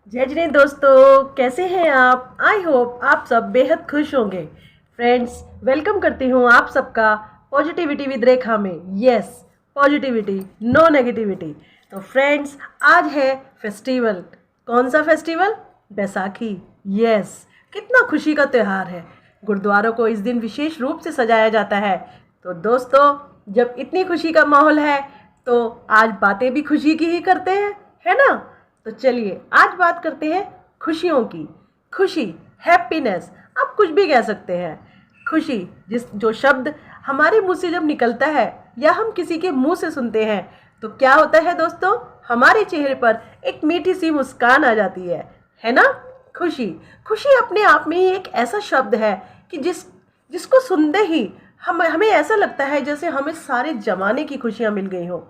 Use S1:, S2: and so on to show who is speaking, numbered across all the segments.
S1: जय जिने दोस्तों, कैसे हैं आप। आई होप आप सब बेहद खुश होंगे। फ्रेंड्स, वेलकम करती हूँ आप सबका पॉजिटिविटी विद रेखा में। Yes, positivity, no negativity. तो फ्रेंड्स, आज है फेस्टिवल। कौन सा फेस्टिवल? बैसाखी। यस, कितना खुशी का त्यौहार है। गुरुद्वारों को इस दिन विशेष रूप से सजाया जाता है। तो दोस्तों, जब इतनी खुशी का माहौल है तो आज बातें भी खुशी की ही करते हैं, है ना। तो चलिए आज बात करते हैं खुशियों की। खुशी, हैप्पीनेस, आप कुछ भी कह सकते हैं। खुशी जो शब्द हमारे मुंह से जब निकलता है या हम किसी के मुंह से सुनते हैं तो क्या होता है दोस्तों, हमारे चेहरे पर एक मीठी सी मुस्कान आ जाती है ना। खुशी खुशी अपने आप में ही एक ऐसा शब्द है कि जिसको सुनते ही हमें ऐसा लगता है जैसे हमें सारे जमाने की खुशियां मिल गई हो।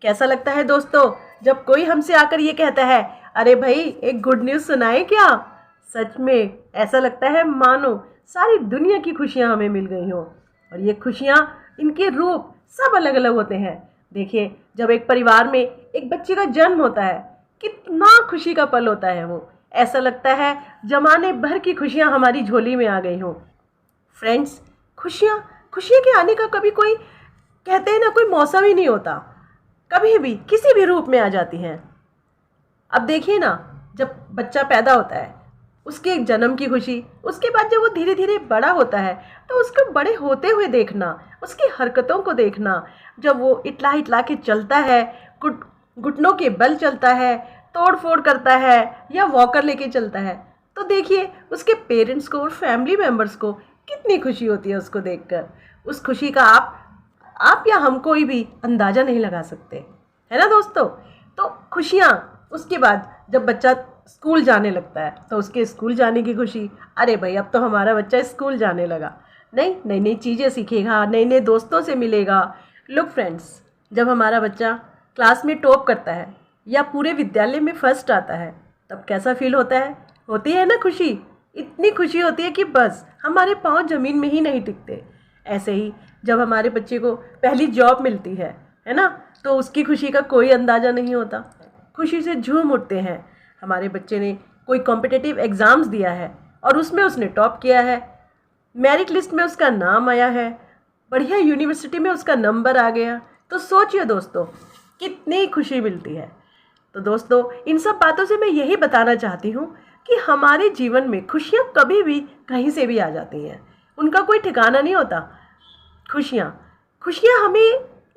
S1: कैसा लगता है दोस्तों जब कोई हमसे आकर ये कहता है, अरे भाई एक गुड न्यूज़ सुनाए क्या। सच में ऐसा लगता है मानो सारी दुनिया की खुशियाँ हमें मिल गई हों। और ये खुशियाँ, इनके रूप सब अलग अलग होते हैं। देखिए, जब एक परिवार में एक बच्चे का जन्म होता है, कितना खुशी का पल होता है वो। ऐसा लगता है जमाने भर की खुशियाँ हमारी झोली में आ गई हों। फ्रेंड्स, खुशियाँ खुशियाँ के आने का कभी कोई, कहते हैं ना, कोई मौसम ही नहीं होता। कभी भी किसी भी रूप में आ जाती हैं। अब देखिए ना, जब बच्चा पैदा होता है उसके जन्म की खुशी, उसके बाद जब वो धीरे धीरे बड़ा होता है तो उसको बड़े होते हुए देखना, उसकी हरकतों को देखना, जब वो इटला इटला के चलता है, घुटनों के बल चलता है, तोड़ फोड़ करता है या वॉकर लेके चलता है, तो देखिए उसके पेरेंट्स को और फैमिली मेम्बर्स को कितनी खुशी होती है उसको देखकर। उस खुशी का आप या हम कोई भी अंदाज़ा नहीं लगा सकते, है ना दोस्तों। तो खुशियाँ, उसके बाद जब बच्चा स्कूल जाने लगता है तो उसके स्कूल जाने की खुशी, अरे भाई अब तो हमारा बच्चा स्कूल जाने लगा, नई नई चीज़ें सीखेगा, नए नए दोस्तों से मिलेगा। लुक फ्रेंड्स, जब हमारा बच्चा क्लास में टॉप करता है या पूरे विद्यालय में फर्स्ट आता है तब कैसा फील होता है। होती है ना खुशी, इतनी खुशी होती है कि बस हमारे पाँव ज़मीन में ही नहीं टिकते। ऐसे ही जब हमारे बच्चे को पहली जॉब मिलती है ना, तो उसकी खुशी का कोई अंदाज़ा नहीं होता। खुशी से झूम उठते हैं। हमारे बच्चे ने कोई कॉम्पिटिटिव एग्ज़ाम्स दिया है और उसमें उसने टॉप किया है, मेरिट लिस्ट में उसका नाम आया है, बढ़िया यूनिवर्सिटी में उसका नंबर आ गया, तो सोचिए दोस्तों कितनी खुशी मिलती है। तो दोस्तों, इन सब बातों से मैं यही बताना चाहती हूँ कि हमारे जीवन में खुशियाँ कभी भी कहीं से भी आ जाती हैं, उनका कोई ठिकाना नहीं होता। खुशियाँ खुशियाँ हमें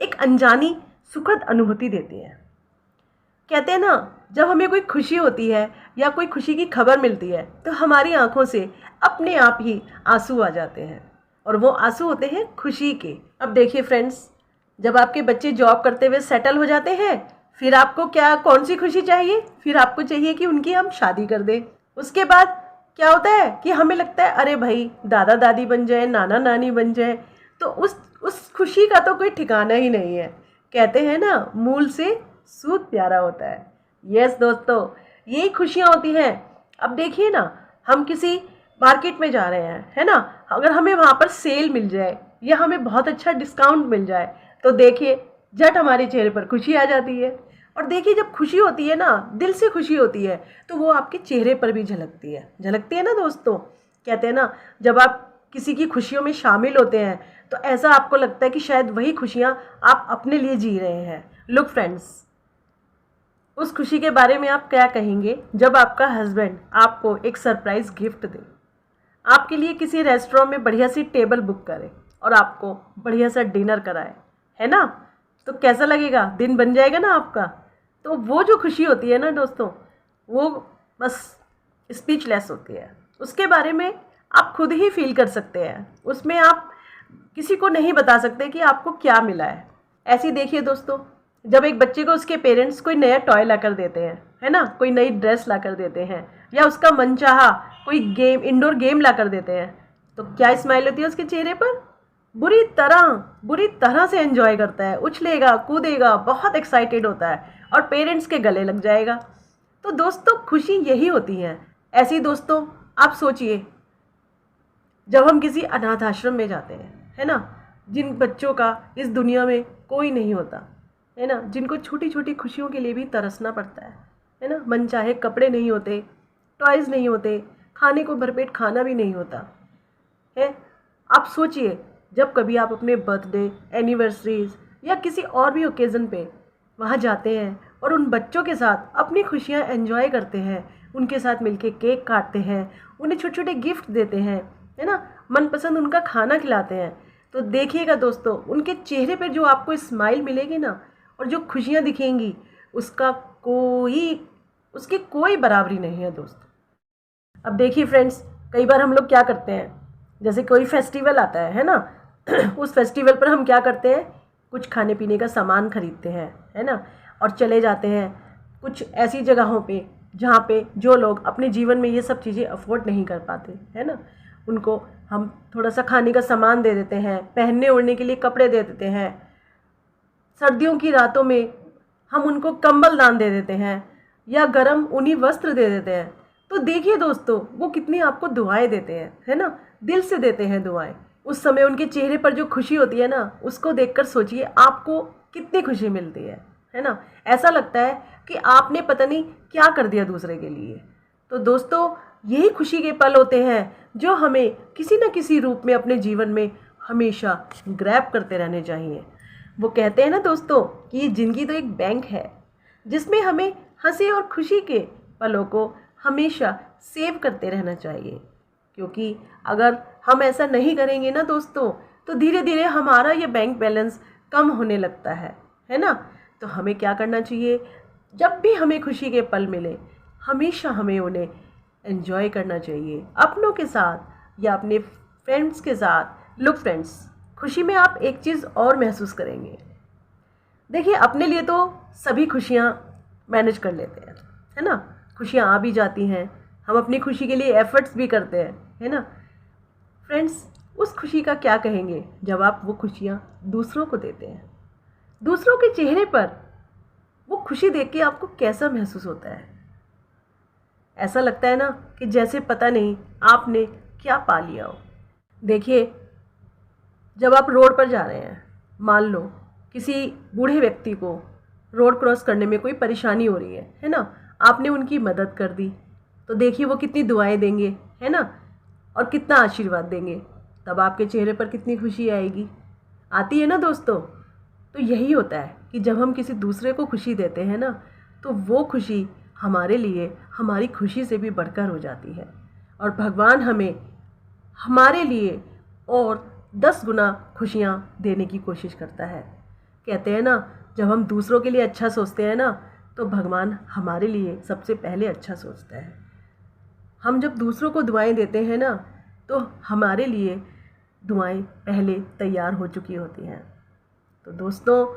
S1: एक अनजानी सुखद अनुभूति देती हैं। कहते हैं ना, जब हमें कोई खुशी होती है या कोई खुशी की खबर मिलती है तो हमारी आंखों से अपने आप ही आंसू आ जाते हैं, और वो आंसू होते हैं खुशी के। अब देखिए फ्रेंड्स, जब आपके बच्चे जॉब करते हुए सेटल हो जाते हैं, फिर आपको क्या, कौन सी खुशी चाहिए? फिर आपको चाहिए कि उनकी हम शादी कर दें। उसके बाद क्या होता है कि हमें लगता है अरे भाई दादा दादी बन जाए, नाना नानी बन जाए, तो उस खुशी का तो कोई ठिकाना ही नहीं है। कहते हैं ना, मूल से सूद प्यारा होता है। यस दोस्तों, यही खुशियाँ होती हैं। अब देखिए ना, हम किसी मार्केट में जा रहे हैं, है ना, अगर हमें वहाँ पर सेल मिल जाए या हमें बहुत अच्छा डिस्काउंट मिल जाए तो देखिए झट हमारे चेहरे पर खुशी आ जाती है। और देखिए, जब खुशी होती है ना, दिल से खुशी होती है, तो वो आपके चेहरे पर भी झलकती है ना दोस्तों। कहते हैं ना, जब आप किसी की खुशियों में शामिल होते हैं तो ऐसा आपको लगता है कि शायद वही खुशियाँ आप अपने लिए जी रहे हैं। लुक फ्रेंड्स, उस खुशी के बारे में आप क्या कहेंगे जब आपका हस्बैंड आपको एक सरप्राइज़ गिफ्ट दे, आपके लिए किसी रेस्टोरेंट में बढ़िया सी टेबल बुक करे और आपको बढ़िया सा डिनर कराए, है ना। तो कैसा लगेगा, दिन बन जाएगा ना आपका। तो वो जो खुशी होती है ना दोस्तों, वो बस स्पीचलेस होती है। उसके बारे में आप खुद ही फील कर सकते हैं, उसमें आप किसी को नहीं बता सकते कि आपको क्या मिला है। ऐसे ही देखिए दोस्तों, जब एक बच्चे को उसके पेरेंट्स कोई नया टॉय ला कर देते हैं, है ना, कोई नई ड्रेस ला कर देते हैं या उसका मनचाहा कोई गेम, इंडोर गेम ला कर देते हैं, तो क्या स्माइल होती है उसके चेहरे पर। बुरी तरह से एंजॉय करता है, उछलेगा कूदेगा, बहुत एक्साइटेड होता है और पेरेंट्स के गले लग जाएगा। तो दोस्तों, खुशी यही होती है। ऐसी दोस्तों, आप सोचिए, जब हम किसी अनाथ आश्रम में जाते हैं, है ना, जिन बच्चों का इस दुनिया में कोई नहीं होता, है ना, जिनको छोटी छोटी खुशियों के लिए भी तरसना पड़ता है है ना, मन चाहे कपड़े नहीं होते, टॉयज़ नहीं होते, खाने को भरपेट खाना भी नहीं होता है। आप सोचिए, जब कभी आप अपने बर्थडे, एनिवर्सरीज या किसी और भी ओकेज़न पे वहाँ जाते हैं और उन बच्चों के साथ अपनी खुशियाँ एंजॉय करते हैं, उनके साथ मिलके केक काटते हैं, उन्हें छोटे छोटे गिफ्ट देते हैं, है ना, मनपसंद उनका खाना खिलाते हैं, तो देखिएगा दोस्तों, उनके चेहरे पर जो आपको स्माइल मिलेगी ना और जो खुशियाँ दिखेंगी, उसकी कोई बराबरी नहीं है दोस्तों। अब देखिए फ्रेंड्स, कई बार हम लोग क्या करते हैं, जैसे कोई फेस्टिवल आता है ना उस फेस्टिवल पर हम क्या करते हैं, कुछ खाने पीने का सामान खरीदते हैं, है ना, और चले जाते हैं कुछ ऐसी जगहों पे जहाँ पे जो लोग अपने जीवन में ये सब चीज़ें अफोर्ड नहीं कर पाते, है ना, उनको हम थोड़ा सा खाने का सामान दे देते हैं, पहनने ओढ़ने के लिए कपड़े दे देते हैं, सर्दियों की रातों में हम उनको कंबल दान दे देते हैं या गरम ऊनी वस्त्र दे देते हैं। तो देखिए दोस्तों, वो कितनी आपको दुआएं देते हैं, है ना, दिल से देते हैं दुआएं। उस समय उनके चेहरे पर जो खुशी होती है ना, उसको देखकर सोचिए आपको कितनी खुशी मिलती है ना। ऐसा लगता है कि आपने पता नहीं क्या कर दिया दूसरे के लिए। तो दोस्तों, यही खुशी के पल होते हैं जो हमें किसी न किसी रूप में अपने जीवन में हमेशा ग्रैब करते रहने चाहिए। वो कहते हैं ना दोस्तों कि ये ज़िंदगी तो एक बैंक है जिसमें हमें हंसी और खुशी के पलों को हमेशा सेव करते रहना चाहिए, क्योंकि अगर हम ऐसा नहीं करेंगे ना दोस्तों, तो धीरे धीरे हमारा ये बैंक बैलेंस कम होने लगता है ना। तो हमें क्या करना चाहिए, जब भी हमें खुशी के पल मिले हमेशा हमें उन्हें एंजॉय करना चाहिए, अपनों के साथ या अपने फ्रेंड्स के साथ। लुक फ्रेंड्स, खुशी में आप एक चीज़ और महसूस करेंगे। देखिए, अपने लिए तो सभी खुशियाँ मैनेज कर लेते हैं, है ना, खुशियाँ आ भी जाती हैं, हम अपनी खुशी के लिए एफर्ट्स भी करते हैं, है ना। फ्रेंड्स, उस खुशी का क्या कहेंगे जब आप वो खुशियाँ दूसरों को देते हैं। दूसरों के चेहरे पर वो खुशी देख के आपको कैसा महसूस होता है। ऐसा लगता है ना कि जैसे पता नहीं आपने क्या पा लिया हो। देखिए, जब आप रोड पर जा रहे हैं, मान लो किसी बूढ़े व्यक्ति को रोड क्रॉस करने में कोई परेशानी हो रही है ना, आपने उनकी मदद कर दी, तो देखिए वो कितनी दुआएं देंगे, है ना, और कितना आशीर्वाद देंगे। तब आपके चेहरे पर कितनी खुशी आएगी, आती है ना दोस्तों। तो यही होता है कि जब हम किसी दूसरे को खुशी देते हैं ना, तो वो खुशी हमारे लिए हमारी खुशी से भी बढ़कर हो जाती है, और भगवान हमें हमारे लिए और 10 गुना खुशियाँ देने की कोशिश करता है। कहते हैं ना, जब हम दूसरों के लिए अच्छा सोचते हैं ना, तो भगवान हमारे लिए सबसे पहले अच्छा सोचता है। हम जब दूसरों को दुआएं देते हैं ना, तो हमारे लिए दुआएं पहले तैयार हो चुकी होती हैं। तो दोस्तों,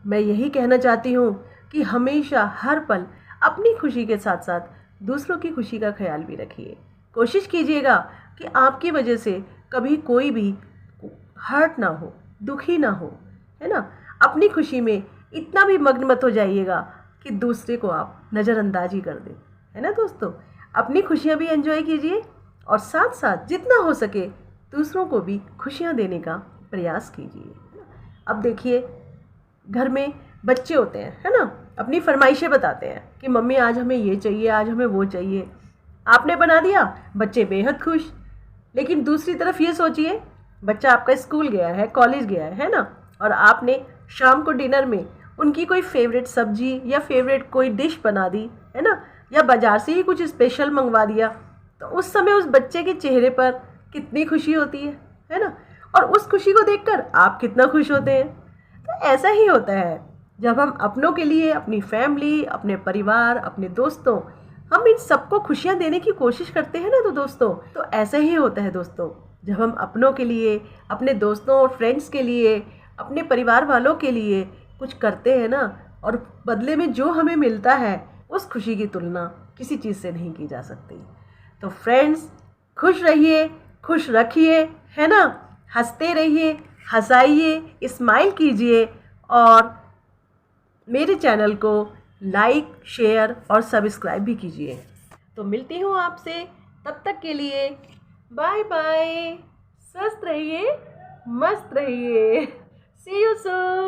S1: मैं यही कहना चाहती हूँ कि हमेशा हर पल अपनी खुशी के साथ साथ दूसरों की खुशी का ख्याल भी रखिए। कोशिश कीजिएगा कि आपकी वजह से कभी कोई भी हर्ट ना हो, दुखी ना हो, है ना। अपनी खुशी में इतना भी मग्न मत हो जाइएगा कि दूसरे को आप नज़रअंदाज ही कर दें, है ना दोस्तों। अपनी खुशियाँ भी एंजॉय कीजिए और साथ साथ जितना हो सके दूसरों को भी खुशियाँ देने का प्रयास कीजिए। अब देखिए, घर में बच्चे होते हैं, है ना, अपनी फरमाइशें बताते हैं कि मम्मी आज हमें ये चाहिए, आज हमें वो चाहिए। आपने बना दिया, बच्चे बेहद खुश। लेकिन दूसरी तरफ ये सोचिए, बच्चा आपका स्कूल गया है, कॉलेज गया है ना, और आपने शाम को डिनर में उनकी कोई फेवरेट सब्जी या फेवरेट कोई डिश बना दी, है ना, या बाज़ार से ही कुछ स्पेशल मंगवा दिया, तो उस समय उस बच्चे के चेहरे पर कितनी खुशी होती है ना, और उस खुशी को देखकर आप कितना खुश होते हैं। तो ऐसा ही होता है जब हम अपनों के लिए, अपनी फैमिली, अपने परिवार, अपने दोस्तों, हम इन सबको खुशियाँ देने की कोशिश करते हैं ना, तो दोस्तों, तो ऐसा ही होता है दोस्तों, जब हम अपनों के लिए, अपने दोस्तों और फ्रेंड्स के लिए, अपने परिवार वालों के लिए कुछ करते हैं ना, और बदले में जो हमें मिलता है उस खुशी की तुलना किसी चीज़ से नहीं की जा सकती। तो फ्रेंड्स, खुश रहिए, खुश रखिए, है ना, हंसते रहिए, हंसाइए, स्माइल कीजिए, और मेरे चैनल को लाइक, शेयर और सब्सक्राइब भी कीजिए। तो मिलती हूँ आपसे, तब तक के लिए बाय बाय। स्वस्थ रहिए, मस्त रहिए। सी यू सून।